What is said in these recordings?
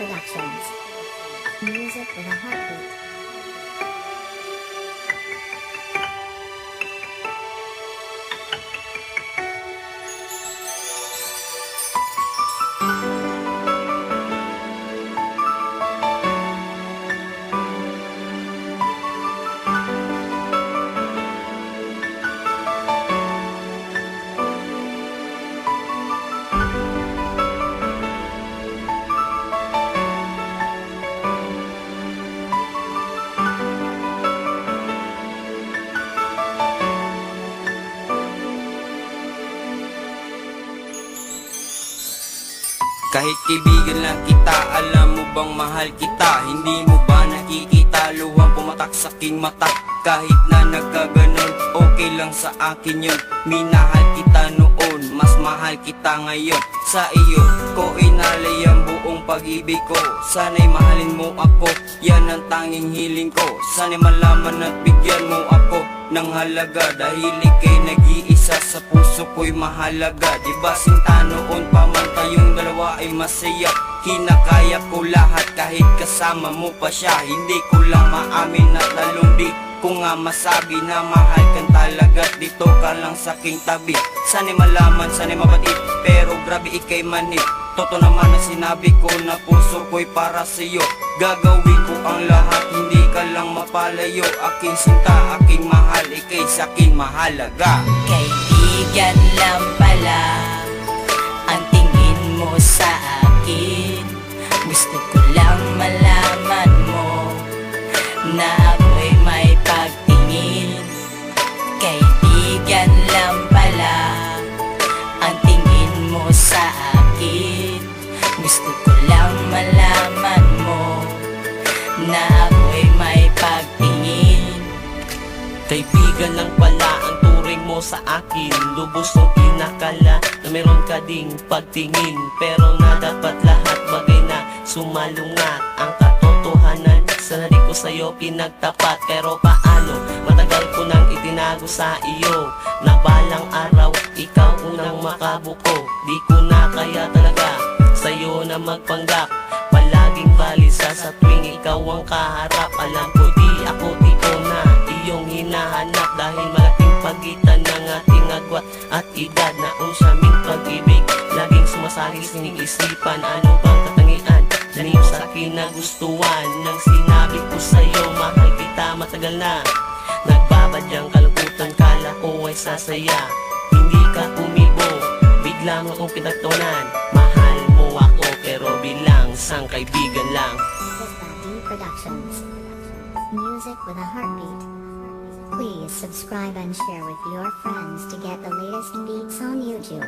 Productions. Music with a heartbeat. Kahit kaibigan lang kita, alam mo bang mahal kita? Hindi mo ba nakikita, luwang pumatak sa aking mata? Kahit na nagkaganon, okay lang sa akin yun. Minahal kita noon, mas mahal kita ngayon. Sa iyo ko inalay ang buong pag-ibig ko. Sana'y mahalin mo ako, yan ang tanging hiling ko. Sana'y malaman at bigyan mo ako ng halaga, dahil ika'y nag-iisa sa puso ko'y mahalaga. Diba sinta noon pa man tayong dalawa ay masaya? Kinakaya ko lahat kahit kasama mo pa siya. Hindi ko lang maamin at lalong di ko nga masabi na mahal kang talaga. Dito ka lang sa aking tabi. Sana'y malaman, sana'y mabatid, pero grabe ika'y manhid. Totoo naman ang sinabi ko na puso ko'y para sa'yo. Gagawin ko ang lahat, hindi ka lang mapalayo. Aking sinta, aking mahal, ika'y sa'kin mahalaga. Kaibigan lang pala ang tingin mo sa akin. Gusto ko lang malaman mo na ako'y may pagtingin. Kaibigan lang pala ang tingin mo sa akin. Gusto ko lang malaman mo na ako'y may pagtingin. Kaibigan lang pala ang turing mo sa akin. Lubos ng inakala na meron ka ding pagtingin, pero na dapat lahat bagay na sumalungat ang katotohanan. Sana di ko sa'yo pinagtapat, pero paano? Matagal ko nang itinago sa iyo na balang araw ikaw unang makabuko. Di ko na kaya talaga sa'yo na magpanggap. Palaging balisa sa tuwing ikaw ang kaharap. Alam ko di ako tipo na iyong hinahanap, dahil malaking pagitan ng ating agwat at edad. Na unsaming pag-ibig laging sumasali sa inyong isipan. Ano bang katangian na niyo sa akin nagustuhan? Nang sinabi ko sa'yo mahal kita matagal na, nagbabadyang kalungkutan, kala ko ay sasaya. Hindi ka kumibo, biglang akong pinagtunan. Mahal mo ako pero bilang sang kaibigan lang. This by D Productions. Music with a heartbeat. Please subscribe and share with your friends to get the latest beats on YouTube.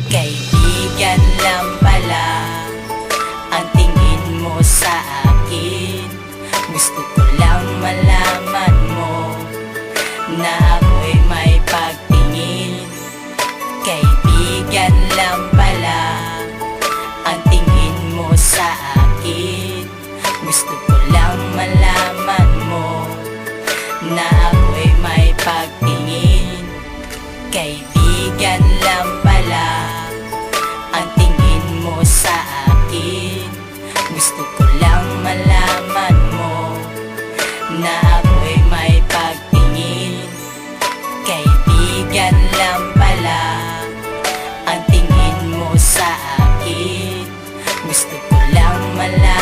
Kaibigan lang pala ang tingin mo sa akin. Gusto ko lang malaman mo na ako'y may pagtingin. Kaibigan lang pala ang tingin mo sa akin. Gusto ko lang malaman mo na ako'y may pagtingin. Kaibigan lang pala ang tingin mo sa akin. Gusto ko lang malaman mo na ako'y may pagtingin. Kaibigan lang pala ang tingin mo sa akin. Gusto ko lang malaman